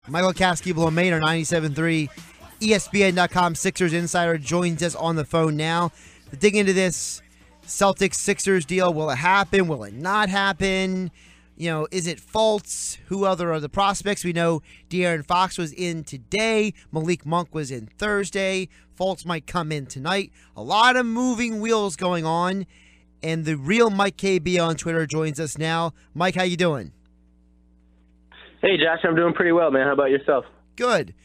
Michael Kaskey-Blomain, our 97.3 ESPN.com Sixers insider, joins us on the phone now to dig into this Celtics-Sixers deal. Will it happen? Will it not happen? Is it Fultz? Who other are the prospects? We know De'Aaron Fox was in today. Malik Monk was in Thursday. Fultz might come in tonight. A lot of moving wheels going on. And the real Mike KB on Twitter joins us now. Mike, how you doing? Hey, Josh, I'm doing pretty well, man. How about yourself? Good.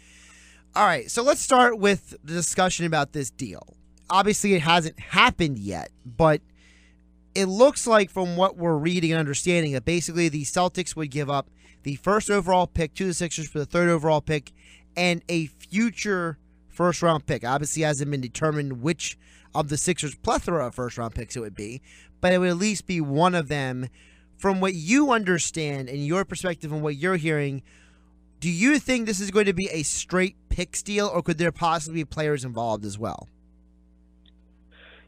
All right, so let's start with the discussion about this deal. Obviously, it hasn't happened yet, but it looks like from what we're reading and understanding that basically the Celtics would give up the first overall pick to the Sixers for the third overall pick and a future first-round pick. Obviously, it hasn't been determined which of the Sixers' plethora of first-round picks it would be, but it would at least be one of them. From what you understand and your perspective and what you're hearing, do you think this is going to be a straight picks deal, or could there possibly be players involved as well?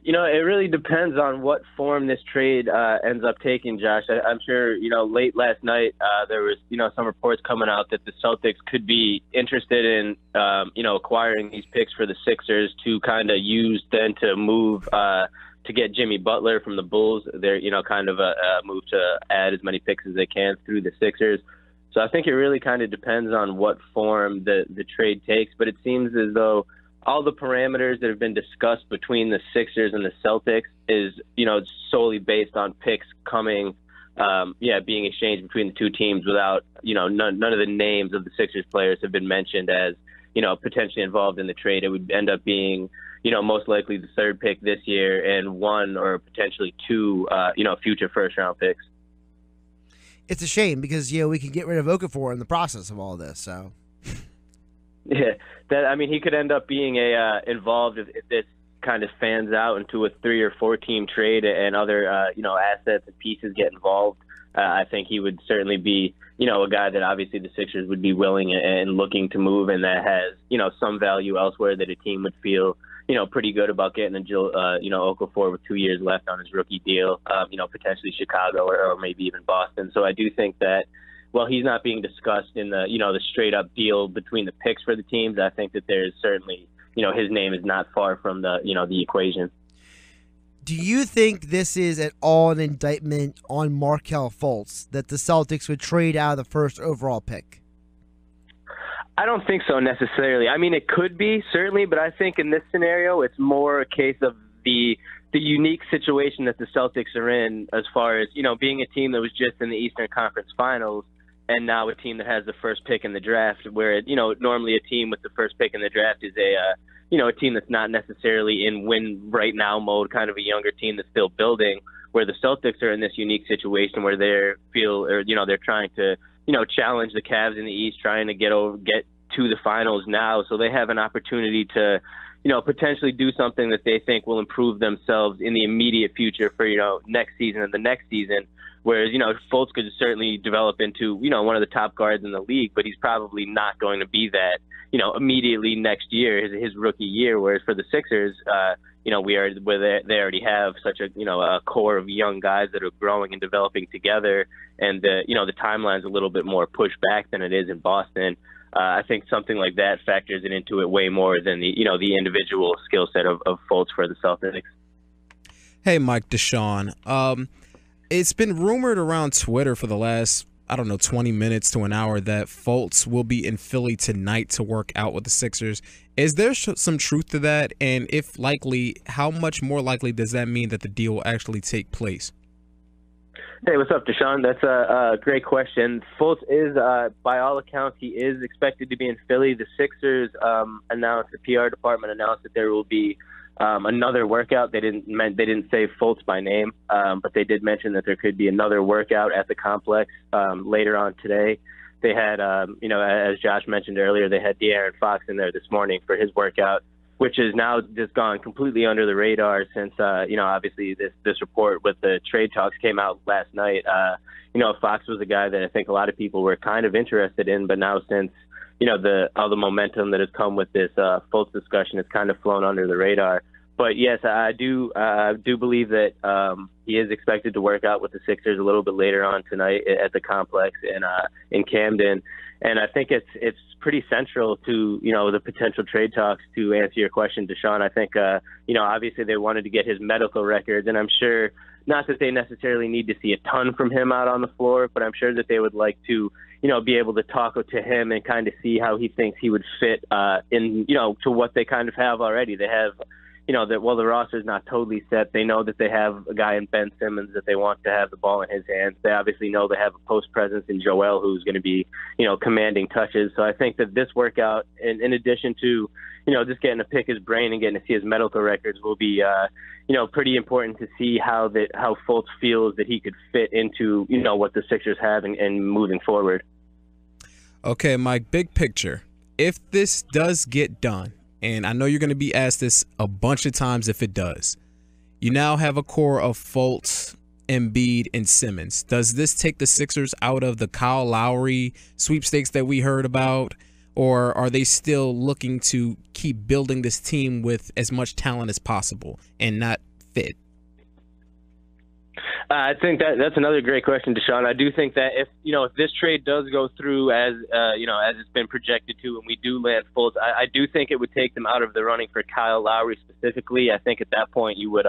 It really depends on what form this trade ends up taking, Josh. I'm sure, late last night there was, some reports coming out that the Celtics could be interested in, acquiring these picks for the Sixers to kind of use then to move to get Jimmy Butler from the Bulls. They're, kind of a move to add as many picks as they can through the Sixers. So I think it really kind of depends on what form the trade takes. But it seems as though all the parameters that have been discussed between the Sixers and the Celtics is, solely based on picks coming, being exchanged between the two teams without, none of the names of the Sixers players have been mentioned as, potentially involved in the trade. It would end up being, most likely the third pick this year and one or potentially two, future first-round picks. It's a shame because, we can get rid of Okafor in the process of all this. So, yeah, he could end up being involved if this kind of fans out into a 3 or 4 team trade and other, assets and pieces get involved. I think he would certainly be, a guy that obviously the Sixers would be willing and looking to move, and that has, some value elsewhere that a team would feel, pretty good about getting Okafor with 2 years left on his rookie deal, potentially Chicago or maybe even Boston. So I do think that, while he's not being discussed in the, the straight up deal between the picks for the teams, I think that there's certainly, his name is not far from the, the equation. Do you think this is at all an indictment on Markelle Fultz that the Celtics would trade out of the first overall pick? I don't think so necessarily. It could be, certainly, but I think in this scenario, it's more a case of the unique situation that the Celtics are in as far as, being a team that was just in the Eastern Conference Finals and now a team that has the first pick in the draft, where, normally a team with the first pick in the draft is a team that's not necessarily in win right now mode, kind of a younger team that's still building, where the Celtics are in this unique situation where they're trying to, challenge the Cavs in the East, trying to get to the finals now. So they have an opportunity to, potentially do something that they think will improve themselves in the immediate future for, next season and the next season. Whereas, Fultz could certainly develop into, one of the top guards in the league, but he's probably not going to be that, immediately next year, his rookie year. Whereas for the Sixers, they already have such a core of young guys that are growing and developing together. And, the timeline's a little bit more pushed back than it is in Boston. I think something like that factors into it way more than the individual skill set of Fultz for the Celtics. Hey, Mike, Deshaun. It's been rumored around Twitter for the last, 20 minutes to an hour that Fultz will be in Philly tonight to work out with the Sixers. Is there some truth to that? And if likely, how much more likely does that mean that the deal will actually take place? Hey, what's up, Deshaun? That's a great question. Fultz is, by all accounts, he is expected to be in Philly. The Sixers announced, the PR department announced that there will be another workout. They didn't say Fultz by name, but they did mention that there could be another workout at the complex later on today. They had, as Josh mentioned earlier, they had De'Aaron Fox in there this morning for his workout, which has now just gone completely under the radar since, obviously this report with the trade talks came out last night. Fox was a guy that I think a lot of people were kind of interested in, but now since, all the momentum that has come with this Fultz discussion has kind of flown under the radar. But yes, I do believe that he is expected to work out with the Sixers a little bit later on tonight at the complex in Camden. And I think it's pretty central to, the potential trade talks. To answer your question, Deshaun, I think, obviously they wanted to get his medical records, and I'm sure not that they necessarily need to see a ton from him out on the floor, but I'm sure that they would like to, be able to talk to him and kind of see how he thinks he would fit in, to what they kind of have already. They have, that while the roster is not totally set, they know that they have a guy in Ben Simmons that they want to have the ball in his hands. They obviously know they have a post presence in Joel, who's going to be, commanding touches. So I think that this workout, in addition to, just getting to pick his brain and getting to see his medical records, will be, pretty important to see how Fultz feels that he could fit into, what the Sixers have and moving forward. Okay, Mike, big picture. If this does get done, and I know you're going to be asked this a bunch of times if it does, you now have a core of Fultz, Embiid, and Simmons. Does this take the Sixers out of the Kyle Lowry sweepstakes that we heard about, or are they still looking to keep building this team with as much talent as possible and not fit? I think that's another great question, Deshaun. I do think that if this trade does go through as it's been projected to, and we do land Fultz, I do think it would take them out of the running for Kyle Lowry specifically. I think at that point you would,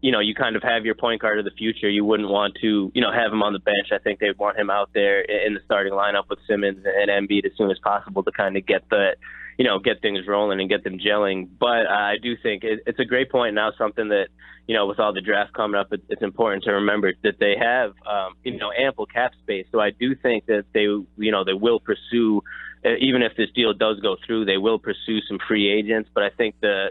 you kind of have your point guard of the future. You wouldn't want to, have him on the bench. I think they'd want him out there in the starting lineup with Simmons and Embiid as soon as possible to kind of get things rolling and get them gelling. But I do think it's a great point now, something that, with all the draft coming up, it's important to remember that they have, ample cap space. So I do think that they will pursue, even if this deal does go through, they will pursue some free agents. But I think the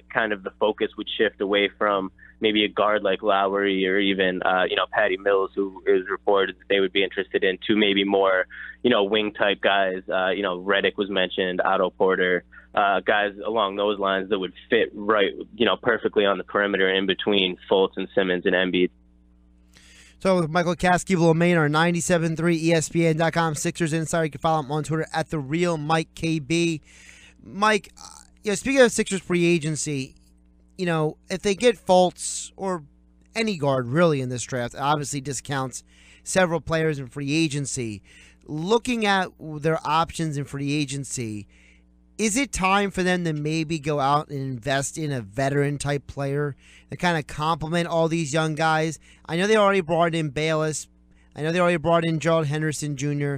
focus would shift away from maybe a guard like Lowry or even, Patty Mills, who is reported that they would be interested in, to maybe more, wing type guys. Redick was mentioned, Otto Porter, guys along those lines that would fit right, perfectly on the perimeter in between Fultz and Simmons and Embiid. So with Michael Kaskey-Blomain, our 97.3 ESPN.com Sixers Insider. You can follow him on Twitter at @TheRealMikeKB. Mike, speaking of Sixers free agency, if they get Fultz or any guard really in this draft, it obviously discounts several players in free agency. Looking at their options in free agency, is it time for them to maybe go out and invest in a veteran-type player to kind of complement all these young guys? I know they already brought in Bayless. I know they already brought in Gerald Henderson Jr.,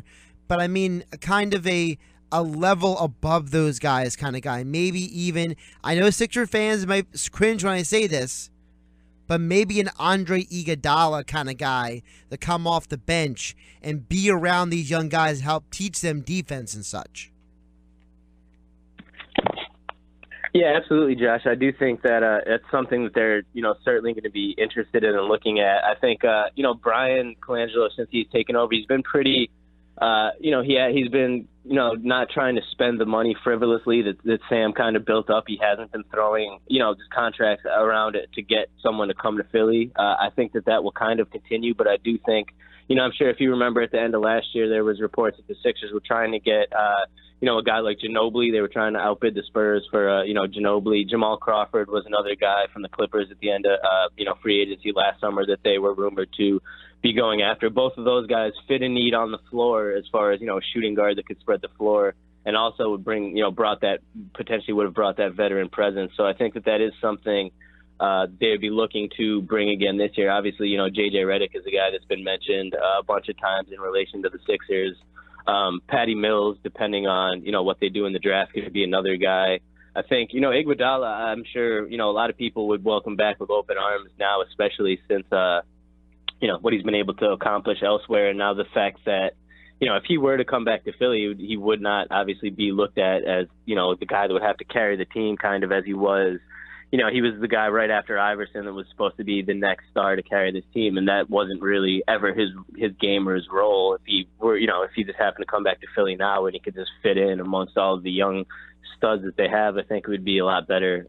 but I mean kind of a level above those guys kind of guy. Maybe even, I know Sixer fans might cringe when I say this, but maybe an Andre Iguodala kind of guy to come off the bench and be around these young guys, help teach them defense and such. Yeah, absolutely, Josh. I do think that it's something that they're, certainly going to be interested in and looking at. I think, Brian Colangelo, since he's taken over, he's been pretty, he's been, not trying to spend the money frivolously that Sam kind of built up. He hasn't been throwing, just contracts around it to get someone to come to Philly. I think that will kind of continue, but I do think, I'm sure if you remember at the end of last year, there was reports that the Sixers were trying to get, a guy like Ginobili. They were trying to outbid the Spurs for, Ginobili. Jamal Crawford was another guy from the Clippers at the end of, free agency last summer that they were rumored to be going after. Both of those guys fit a need on the floor as far as, a shooting guard that could spread the floor, and also would bring, potentially would have brought that veteran presence. So I think that is something they would be looking to bring again this year. Obviously, J.J. Redick is a guy that's been mentioned a bunch of times in relation to the Sixers. Patty Mills, depending on, what they do in the draft, could be another guy. I think, Iguodala, I'm sure, a lot of people would welcome back with open arms now, especially since, what he's been able to accomplish elsewhere. And now the fact that, if he were to come back to Philly, he would not obviously be looked at as, the guy that would have to carry the team kind of as he was. He was the guy right after Iverson that was supposed to be the next star to carry this team, and that wasn't really ever his game or his role. If he were, if he just happened to come back to Philly now and he could just fit in amongst all of the young studs that they have, I think it would be a lot better,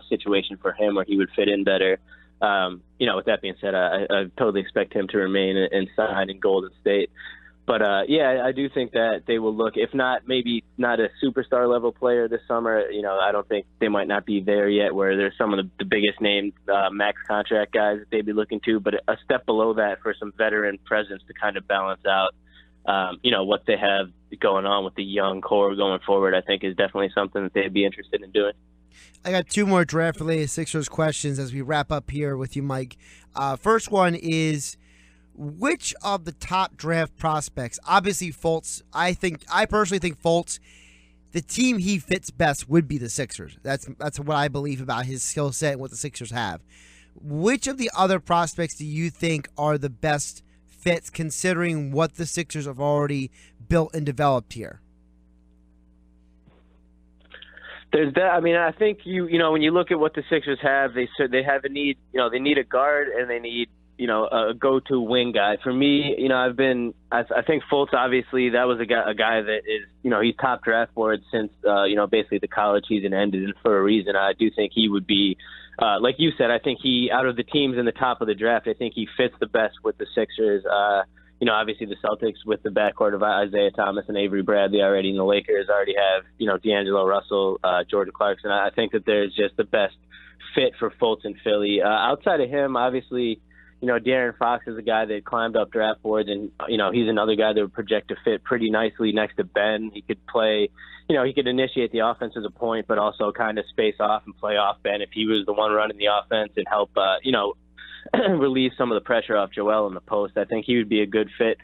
situation for him where he would fit in better. With that being said, I totally expect him to remain and sign in Golden State. But, yeah, I do think that they will look, if not maybe not a superstar level player this summer, I don't think they might not be there yet where there's some of the biggest name max contract guys that they'd be looking to, but a step below that for some veteran presence to kind of balance out, what they have going on with the young core going forward, I think is definitely something that they'd be interested in doing. I got two more draft-related Sixers questions as we wrap up here with you, Mike. First one is, which of the top draft prospects, obviously Fultz, I personally think Fultz, the team he fits best would be the Sixers. That's what I believe about his skill set and what the Sixers have. Which of the other prospects do you think are the best fits considering what the Sixers have already built and developed here? There's that. I mean, I think when you look at what the Sixers have, they have a need. They need a guard and they need a go-to wing guy. For me, I think Fultz, obviously, that was a guy that is, he's top draft board since, basically the college season ended, and for a reason. I do think he would be, like you said, I think he, out of the teams in the top of the draft, I think he fits the best with the Sixers. Obviously the Celtics with the backcourt of Isaiah Thomas and Avery Bradley already, and the Lakers already have, D'Angelo Russell, Jordan Clarkson. I think that there's just the best fit for Fultz in Philly. Outside of him, obviously, De'Aaron Fox is a guy that climbed up draft boards, and, he's another guy that would project to fit pretty nicely next to Ben. He could play, he could initiate the offense as a point, but also kind of space off and play off Ben if he was the one running the offense and help, relieve some of the pressure off Joel in the post. I think he would be a good fit.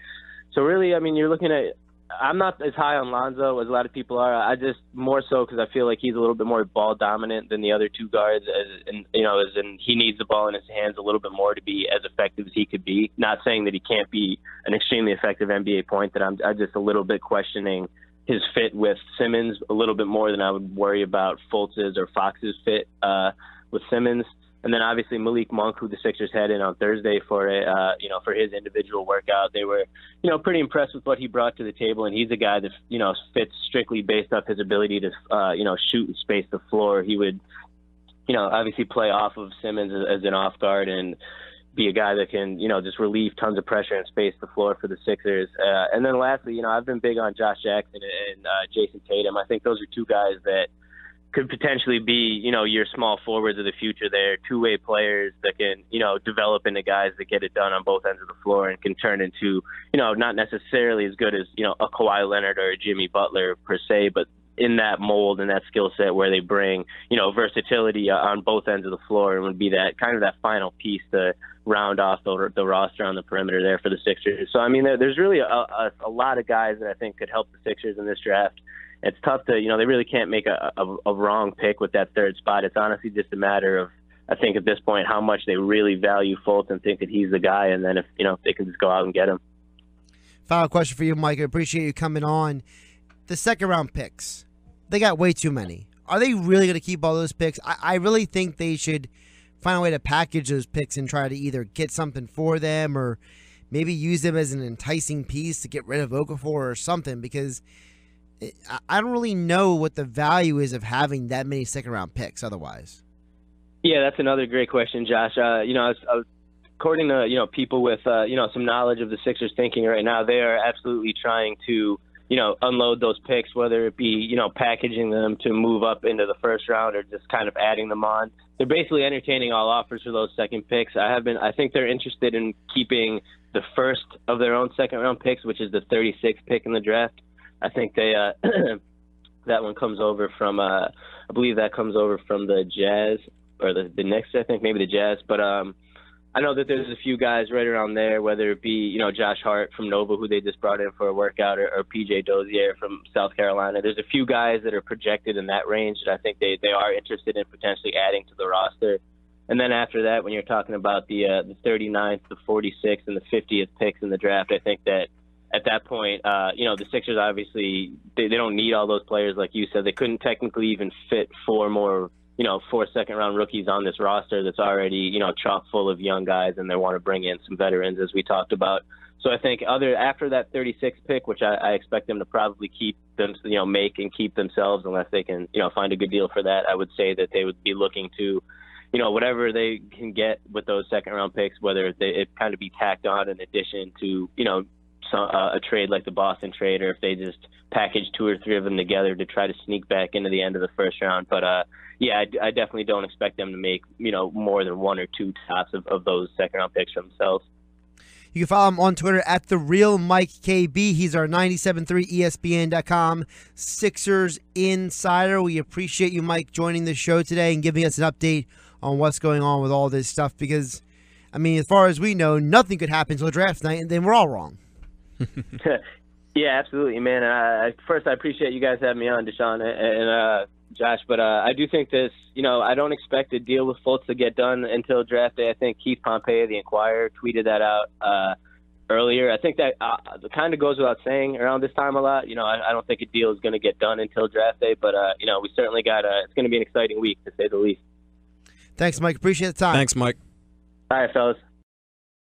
So really, I mean, you're looking at, I'm not as high on Lonzo as a lot of people are. I just more so because I feel like he's a little bit more ball dominant than the other two guards, as in he needs the ball in his hands a little bit more to be as effective as he could be. Not saying that he can't be an extremely effective NBA point, that I'm just a little bit questioning his fit with Simmons a little bit more than I would worry about Fultz's or Fox's fit with Simmons. And then obviously Malik Monk, who the Sixers had in on Thursday for for his individual workout. They were, pretty impressed with what he brought to the table, and he's a guy that, fits strictly based off his ability to, shoot and space the floor. He would, obviously play off of Simmons as an off guard and be a guy that can, just relieve tons of pressure and space the floor for the Sixers. And then lastly, I've been big on Josh Jackson and Jason Tatum. I think those are two guys that could potentially be, your small forwards of the future. They're two-way players that can, develop into guys that get it done on both ends of the floor and can turn into, not necessarily as good as, a Kawhi Leonard or a Jimmy Butler per se, but in that mold and that skill set where they bring, versatility on both ends of the floor, and would be that kind of that final piece to round off the roster on the perimeter there for the Sixers. So, I mean, there's really a lot of guys that I think could help the Sixers in this draft. It's tough to, they really can't make a wrong pick with that third spot. It's honestly just a matter of, I think at this point, how much they really value Fultz and think that he's the guy, and then if, they can just go out and get him. Final question for you, Mike. I appreciate you coming on. The second-round picks, they got way too many. Are they really going to keep all those picks? I really think they should find a way to package those picks and try to either get something for them or maybe use them as an enticing piece to get rid of Okafor or something, because I don't really know what the value is of having that many second-round picks otherwise. Yeah, that's another great question, Josh. I was, according to, people with, some knowledge of the Sixers thinking right now, they are absolutely trying to, unload those picks, whether it be, packaging them to move up into the first round or just kind of adding them on. They're basically entertaining all offers for those second picks. I think they're interested in keeping the first of their own second-round picks, which is the 36th pick in the draft. I think they that one comes over from I believe that comes over from the Jazz or the Knicks, I think, maybe the Jazz. But I know that there's a few guys right around there, whether it be, Josh Hart from Nova, who they just brought in for a workout, or PJ Dozier from South Carolina. There's a few guys that are projected in that range that I think they are interested in potentially adding to the roster. And then after that, when you're talking about the 39th, the 46th, and the 50th picks in the draft, I think that at that point, the Sixers obviously, they don't need all those players. Like you said, they couldn't technically even fit four second-round rookies on this roster that's already, chock full of young guys, and they want to bring in some veterans, as we talked about. So I think after that 36th pick, which I expect them to probably keep them, make and keep themselves unless they can, find a good deal for that, I would say that they would be looking to, whatever they can get with those second-round picks, whether it kind of be tacked on in addition to, a trade like the Boston trade, or if they just package 2 or 3 of them together to try to sneak back into the end of the first round. But yeah, I definitely don't expect them to make more than 1 or 2 tops of those second-round picks for themselves. You can follow him on Twitter at @TheRealMikeKB. He's our 97.3 ESPN.com Sixers insider. We appreciate you, Mike, joining the show today and giving us an update on what's going on with all this stuff because, I mean, as far as we know, nothing could happen until draft night, and then we're all wrong. Yeah, absolutely, man. First, I appreciate you guys having me on, Deshaun and Josh, but I do think this, I don't expect a deal with Fultz to get done until draft day. I think Keith Pompey of the Inquirer tweeted that out earlier. I think that kind of goes without saying around this time a lot. I don't think a deal is going to get done until draft day, but, we certainly it's going to be an exciting week, to say the least. Thanks, Mike. Appreciate the time. Thanks, Mike. All right, fellas.